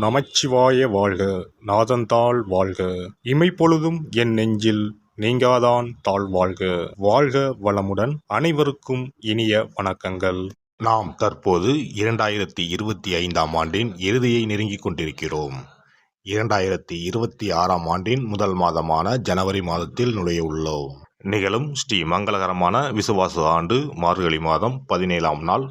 நமச்சிவாய வாழ்க. நாதந்தாள் வாழ்க. இமைப்பொழுதும் என் நெஞ்சில் நீங்காதான் தாழ் வாழ்க. வாழ்க வளமுடன். அனைவருக்கும் இனிய வணக்கங்கள். நாம் தற்போது 2025ஆம் ஆண்டின் இறுதியை நெருங்கிக் கொண்டிருக்கிறோம். 2026ஆம் ஆண்டின் முதல் மாதமான ஜனவரி மாதத்தில் நுழைய உள்ளோம். நிகழும் ஸ்ரீ மங்களகரமான விசுவாச ஆண்டு மார்கழி மாதம் 17ஆம் நாள்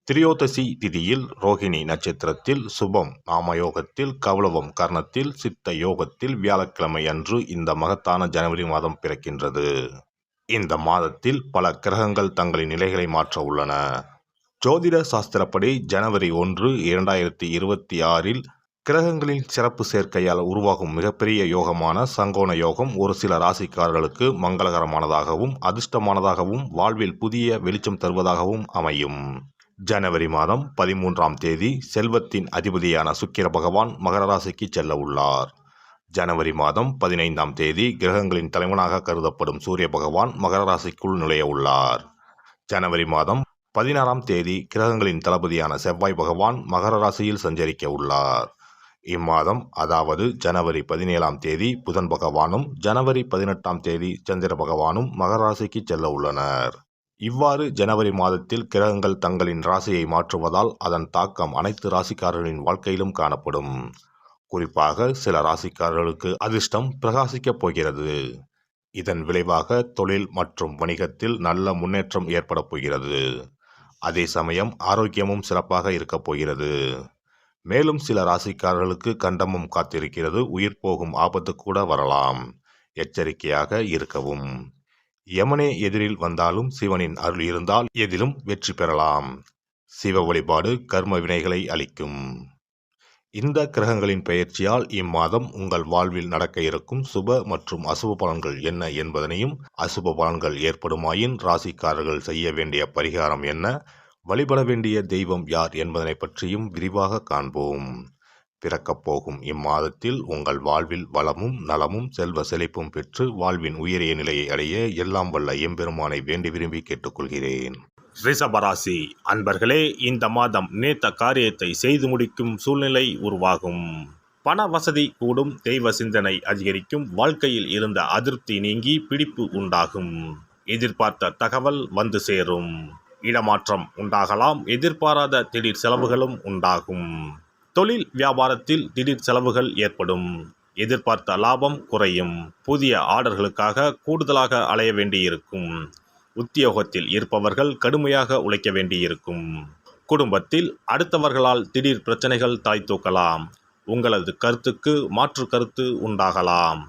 திரியோதசி திதியில் ரோகிணி நட்சத்திரத்தில் சுபம் நாமயோகத்தில் கௌளவம் கர்ணத்தில் சித்த யோகத்தில் வியாழக்கிழமை அன்று இந்த மகத்தான ஜனவரி மாதம் பிறக்கின்றது. இந்த மாதத்தில் பல கிரகங்கள் தங்களின் நிலைகளை மாற்ற உள்ளன. ஜோதிட சாஸ்திரப்படி ஜனவரி 1, 2026இல் கிரகங்களின் சிறப்பு சேர்க்கையால் உருவாகும் மிகப்பெரிய யோகமான சங்கோண யோகம் ஒரு சில ராசிக்காரர்களுக்கு மங்களகரமானதாகவும் அதிர்ஷ்டமானதாகவும் வாழ்வில் புதிய வெளிச்சம் தருவதாகவும் அமையும். ஜனவரி மாதம் 13ஆம் தேதி செல்வத்தின் அதிபதியான சுக்கிர பகவான் மகர ராசிக்கு செல்ல உள்ளார். ஜனவரி மாதம் 15ஆம் தேதி கிரகங்களின் தலைவனாக கருதப்படும் சூரிய பகவான் மகர ராசிக்குள் நுழைய உள்ளார். ஜனவரி மாதம் 16ஆம் தேதி கிரகங்களின் தளபதியான செவ்வாய் பகவான் மகர ராசியில் சஞ்சரிக்க உள்ளார். இம்மாதம் அதாவது ஜனவரி 17ஆம் தேதி புதன் பகவானும் ஜனவரி 18ஆம் தேதி சந்திர பகவானும் மகர ராசிக்கு செல்ல உள்ளனர். இவ்வாறு ஜனவரி மாதத்தில் கிரகங்கள் தங்களின் ராசியை மாற்றுவதால் அதன் தாக்கம் அனைத்து ராசிக்காரர்களின் வாழ்க்கையிலும் காணப்படும். குறிப்பாக சில ராசிக்காரர்களுக்கு அதிர்ஷ்டம் பிரகாசிக்கப் போகிறது. இதன் விளைவாக தொழில் மற்றும் வணிகத்தில் நல்ல முன்னேற்றம் ஏற்பட போகிறது. அதே சமயம் ஆரோக்கியமும் சிறப்பாக இருக்கப் போகிறது. மேலும் சில ராசிக்காரர்களுக்கு கண்டமும் காத்திருக்கிறது. உயிர் போகும் ஆபத்து கூட வரலாம். எச்சரிக்கையாக இருக்கவும். யமனே எதிரில் வந்தாலும் சிவனின் அருள் இருந்தால் எதிலும் வெற்றி பெறலாம். சிவ வழிபாடு கர்ம வினைகளை அளிக்கும். இந்த கிரகங்களின் பெயர்ச்சியால் இம்மாதம் உங்கள் வாழ்வில் நடக்க இருக்கும் சுப மற்றும் அசுப பலன்கள் என்ன என்பதனையும், அசுப பலன்கள் ஏற்படுமாயின் ராசிக்காரர்கள் செய்ய வேண்டிய பரிகாரம் என்ன, வழிபட வேண்டிய தெய்வம் யார் என்பதனை பற்றியும் விரிவாக காண்போம். பிறக்கப் போகும் இம்மாதத்தில் உங்கள் வாழ்வில் வளமும் நலமும் செல்வ செழிப்பும் பெற்று வாழ்வின் உயரிய நிலையை அடைய எல்லாம் வல்ல எம்பெருமானை வேண்டி விரும்பி கேட்டுக்கொள்கிறேன். ரிஷபராசி அன்பர்களே, இந்த மாதம் நினைத்த காரியத்தை செய்து முடிக்கும் சூழ்நிலை உருவாகும். பண வசதி கூடும். தெய்வ சிந்தனை அதிகரிக்கும். வாழ்க்கையில் இருந்த அதிருப்தி நீங்கி பிடிப்பு உண்டாகும். எதிர்பார்த்த தகவல் வந்து சேரும். இடமாற்றம் உண்டாகலாம். எதிர்பாராத திடீர் செலவுகளும் உண்டாகும். தொழில் வியாபாரத்தில் திடீர் செலவுகள் ஏற்படும். எதிர்பார்த்த லாபம் குறையும். புதிய ஆர்டர்களுக்காக கூடுதலாக அலைய வேண்டியிருக்கும். உத்தியோகத்தில் இருப்பவர்கள் கடுமையாக உழைக்க வேண்டியிருக்கும். குடும்பத்தில் அடுத்தவர்களால் திடீர் பிரச்சனைகள் தலை தூக்கலாம். உங்களது கருத்துக்கு மாற்று கருத்து உண்டாகலாம்.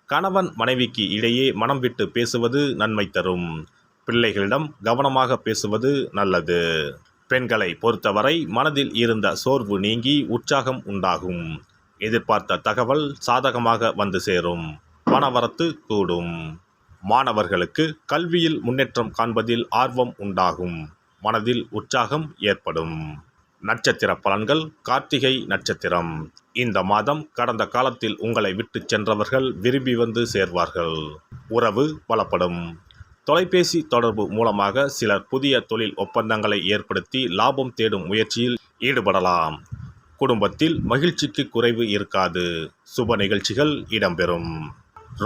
கணவன் மனைவிக்கு இடையே மனம் விட்டு பேசுவது நன்மை தரும். பிள்ளைகளிடம் கவனமாக பேசுவது நல்லது. பெண்களை பொறுத்தவரை மனதில் இருந்த சோர்வு நீங்கி உற்சாகம் உண்டாகும். எதிர்பார்த்த தகவல் சாதகமாக வந்து சேரும். பணவரத்து கூடும். மாணவர்களுக்கு கல்வியில் முன்னேற்றம் காண்பதில் ஆர்வம் உண்டாகும். மனதில் உற்சாகம் ஏற்படும். நட்சத்திர பலன்கள். கார்த்திகை நட்சத்திரம். இந்த மாதம் கடந்த காலத்தில் உங்களை விட்டு சென்றவர்கள் விரும்பி வந்து சேர்வார்கள். உறவு பலப்படும். தொலைபேசி தொடர்பு மூலமாக சிலர் புதிய தொழில் ஒப்பந்தங்களை ஏற்படுத்தி லாபம் தேடும் முயற்சியில் ஈடுபடலாம். குடும்பத்தில் மகிழ்ச்சிக்கு குறைவு இருக்காது. சுப நிகழ்ச்சிகள் இடம்பெறும்.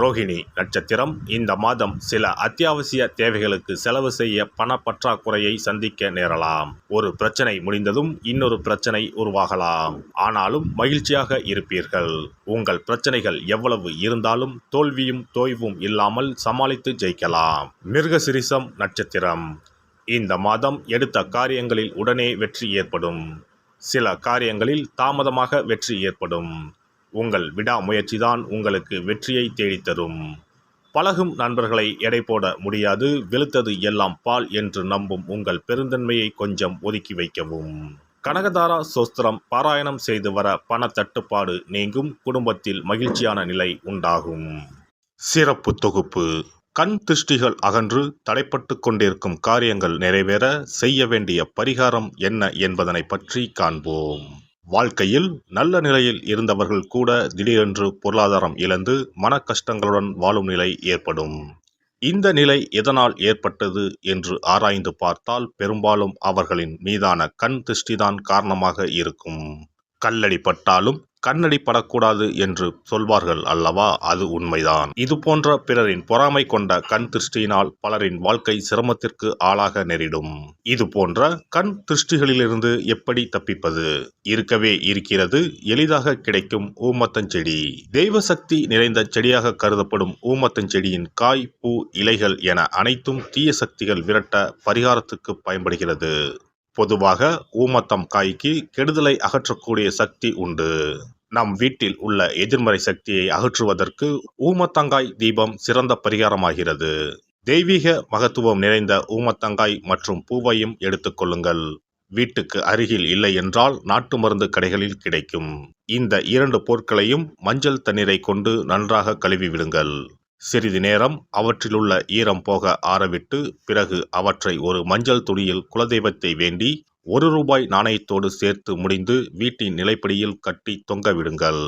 ரோகிணி நட்சத்திரம். இந்த மாதம் சில அத்தியாவசிய தேவைகளுக்கு செலவு செய்ய பண பற்றாக்குறையை சந்திக்க நேரலாம். ஒரு பிரச்சனை முடிந்ததும் இன்னொரு பிரச்சனை உருவாகலாம். ஆனாலும் மகிழ்ச்சியாக இருப்பீர்கள். உங்கள் பிரச்சனைகள் எவ்வளவு இருந்தாலும் தோல்வியும் தோய்வும் இல்லாமல் சமாளித்து ஜெயிக்கலாம். மிருகசிரிசம் நட்சத்திரம். இந்த மாதம் எடுத்த காரியங்களில் உடனே வெற்றி ஏற்படும். சில காரியங்களில் தாமதமாக வெற்றி ஏற்படும். உங்கள் விடாமுயற்சிதான் உங்களுக்கு வெற்றியை தேடித்தரும். பழகும் நண்பர்களை எடை போட முடியாது. வெளுத்தது எல்லாம் பால் என்று நம்பும் உங்கள் பெருந்தன்மையை கொஞ்சம் ஒதுக்கி வைக்கவும். கனகதாரா சோஸ்திரம் பாராயணம் செய்து வர பண தட்டுப்பாடு நீங்கும். குடும்பத்தில் மகிழ்ச்சியான நிலை உண்டாகும். சிறப்பு தொகுப்பு. கண் திருஷ்டிகள் அகன்று தடைப்பட்டு கொண்டிருக்கும் காரியங்கள் நிறைவேற செய்ய வேண்டிய பரிகாரம் என்ன என்பதனை பற்றி காண்போம். வாழ்க்கையில் நல்ல நிலையில் இருந்தவர்கள் கூட திடீரென்று பொருளாதாரம் இழந்து மன கஷ்டங்களுடன் வாழும் நிலை ஏற்படும். இந்த நிலை எதனால் ஏற்பட்டது என்று ஆராய்ந்து பார்த்தால் பெரும்பாலும் அவர்களின் மீதான கண் திருஷ்டிதான் காரணமாக இருக்கும். கல்லடி பட்டாலும் கண்ணடி படக்கூடாது என்று சொல்வார்கள் அல்லவா, அது உண்மைதான். இது போன்ற பிறரின் பொறாமை கொண்ட கண் திருஷ்டியினால் பலரின் வாழ்க்கை சிரமத்திற்கு ஆளாக நேரிடும். இது போன்ற கண் திருஷ்டிகளிலிருந்து எப்படி தப்பிப்பது? இருக்கவே இருக்கிறது எளிதாக கிடைக்கும் ஊமத்தஞ்செடி. தெய்வ சக்தி நிறைந்த செடியாக கருதப்படும் ஊமத்தஞ்செடியின் காய், பூ, இலைகள் என அனைத்தும் தீய சக்திகள் விரட்ட பரிகாரத்துக்கு பயன்படுகிறது. பொதுவாக ஊமத்தம் காய்க்கு கெடுதலை அகற்றக்கூடிய சக்தி உண்டு. நம் வீட்டில் உள்ள எதிர்மறை சக்தியை அகற்றுவதற்கு ஊமத்தங்காய் தீபம் சிறந்த பரிகாரமாகிறது. தெய்வீக மகத்துவம் நிறைந்த ஊமத்தங்காய் மற்றும் பூவையும் எடுத்துக்கொள்ளுங்கள். வீட்டுக்கு அருகில் இல்லை என்றால் நாட்டு மருந்து கடைகளில் கிடைக்கும். இந்த 2 பொருட்களையும் மஞ்சள் தண்ணீரை கொண்டு நன்றாக கழுவி விடுங்கள். சிறிது நேரம் அவற்றிலுள்ள ஈரம் போக ஆறவிட்டு பிறகு அவற்றை ஒரு மஞ்சள் துணியில் குலதெய்வத்தை வேண்டி ₹1 நாணயத்தோடு சேர்த்து முடிந்து வீட்டின் நிலைப்படியில் கட்டி தொங்கவிடுங்கள்.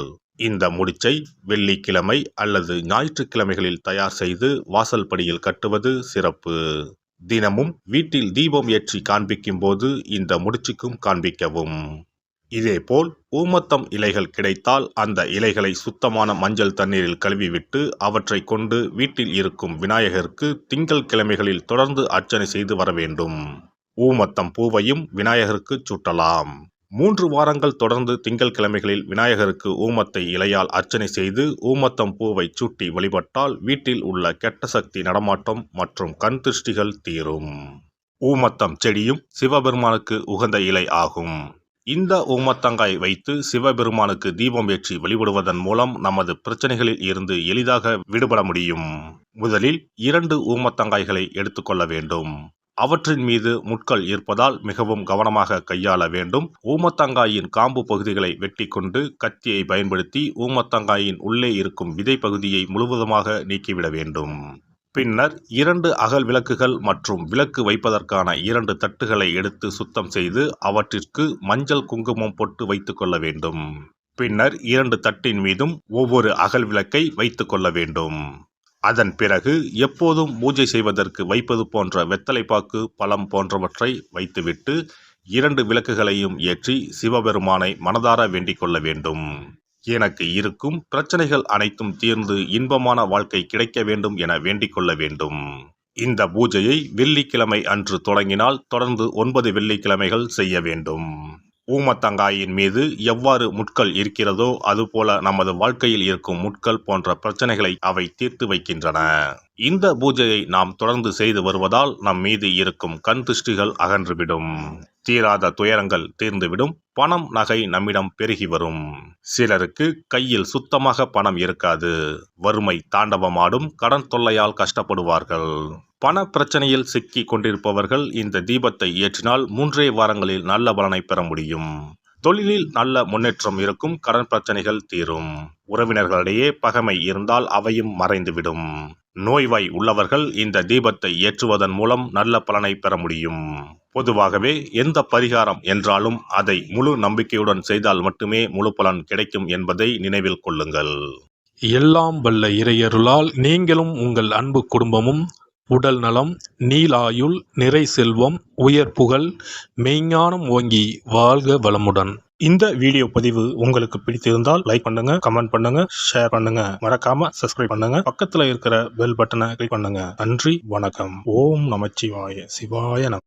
இந்த முடிச்சை வெள்ளிக்கிழமை அல்லது ஞாயிற்றுக்கிழமைகளில் தயார் செய்து வாசல் படியில் கட்டுவது சிறப்பு. தினமும் வீட்டில் தீபம் ஏற்றி காண்பிக்கும் போது இந்த முடிச்சுக்கும் காண்பிக்கவும். இதேபோல் ஊமத்தம் இலைகள் கிடைத்தால் அந்த இலைகளை சுத்தமான மஞ்சள் தண்ணீரில் கழுவிவிட்டு அவற்றை கொண்டு வீட்டில் இருக்கும் விநாயகருக்கு திங்கள் கிழமைகளில் தொடர்ந்து அர்ச்சனை செய்து வர வேண்டும். ஊமத்தம் பூவையும் விநாயகருக்கு சூட்டலாம். 3 வாரங்கள் தொடர்ந்து திங்கள் கிழமைகளில் விநாயகருக்கு ஊமத்தை இலையால் அர்ச்சனை செய்து ஊமத்தம் பூவை சூட்டி வழிபட்டால் வீட்டில் உள்ள கெட்ட சக்தி நடமாட்டம் மற்றும் கண் திருஷ்டிகள் தீரும். ஊமத்தம் செடியும் சிவபெருமானுக்கு உகந்த இலை ஆகும். இந்த ஊமத்தங்காய் வைத்து சிவபெருமானுக்கு தீபம் ஏற்றி வழிபடுவதன் மூலம் நமது பிரச்சனைகளில் இருந்து எளிதாக விடுபட முடியும். முதலில் 2 ஊமத்தங்காய்களை எடுத்துக்கொள்ள வேண்டும். அவற்றின் மீது முட்கள் இருப்பதால் மிகவும் கவனமாக கையாள வேண்டும். ஊமத்தங்காயின் காம்பு பகுதிகளை வெட்டி கொண்டு கத்தியை பயன்படுத்தி ஊமத்தங்காயின் உள்ளே இருக்கும் விதை பகுதியை முழுவதுமாக நீக்கிவிட வேண்டும். பின்னர் 2 அகல் விளக்குகள் மற்றும் விளக்கு வைப்பதற்கான 2 தட்டுகளை எடுத்து சுத்தம் செய்து அவற்றிற்கு மஞ்சள் குங்குமம் போட்டு வைத்துக் கொள்ள வேண்டும். பின்னர் 2 தட்டின் மீதும் ஒவ்வொரு அகல் விளக்கை வைத்துக் கொள்ள வேண்டும். அதன் பிறகு எப்போதும் பூஜை செய்வதற்கு வைப்பது போன்ற வெத்தலைப்பாக்கு, பழம் போன்றவற்றை வைத்துவிட்டு 2 விளக்குகளையும் ஏற்றி சிவபெருமானை மனதார வேண்டிக் கொள்ள வேண்டும். எனக்கு இருக்கும் பிரச்சனைகள் அனைத்தும் தீர்ந்து இன்பமான வாழ்க்கை கிடைக்க வேண்டும் என வேண்டிக் கொள்ள வேண்டும். இந்த பூஜையை வெள்ளிக்கிழமை அன்று தொடங்கினால் தொடர்ந்து 9 வெள்ளிக்கிழமைகள் செய்ய வேண்டும். ஊமத்தங்காயின் மீது எவ்வாறு முட்கள் இருக்கிறதோ அதுபோல நமது வாழ்க்கையில் இருக்கும் முட்கள் போன்ற பிரச்சனைகளை அவை தீர்த்து வைக்கின்றன. இந்த பூஜையை நாம் தொடர்ந்து செய்து வருவதால் நம் மீது இருக்கும் கண் திருஷ்டிகள் அகன்றுவிடும். தீராத துயரங்கள் தீர்ந்துவிடும். பணம், நகை நம்மிடம் பெருகி வரும். சிலருக்கு கையில் சுத்தமாக பணம் இருக்காது. வறுமை தாண்டவமாடும். கடன் தொல்லையால் கஷ்டப்படுவார்கள். பண பிரச்சனையில் சிக்கி கொண்டிருப்பவர்கள் இந்த தீபத்தை ஏற்றினால் 3 வாரங்களில் நல்ல பலனை பெற முடியும். தொழிலில் நல்ல முன்னேற்றம் இருக்கும். கடன் பிரச்சனைகள் தீரும். உறவினர்களிடையே பகைமை இருந்தால் அவையும் மறைந்துவிடும். நோய்வாய் உள்ளவர்கள் இந்த தீபத்தை ஏற்றுவதன் மூலம் நல்ல பலனை பெற முடியும். பொதுவாகவே எந்த பரிகாரம் என்றாலும் அதை முழு நம்பிக்கையுடன் செய்தால் மட்டுமே முழு பலன் கிடைக்கும் என்பதை நினைவில் கொள்ளுங்கள். எல்லாம் வல்ல இறையருளால் நீங்களும் உங்கள் அன்பு குடும்பமும் உடல் நலம், நீலாயுள், நிறை செல்வம், உயர் புகழ், மெய்ஞானம் ஓங்கி வாழ்க வளமுடன். இந்த வீடியோ பதிவு உங்களுக்கு பிடித்திருந்தால் லைக் பண்ணுங்க, கமெண்ட் பண்ணுங்க, ஷேர் பண்ணுங்க. மறக்காம சப்ஸ்கிரைப் பண்ணுங்க. பக்கத்துல இருக்கிற பெல் பட்டனை கிளிக் பண்ணுங்க. நன்றி, வணக்கம். ஓம் நமச்சிவாய. சிவாய நம.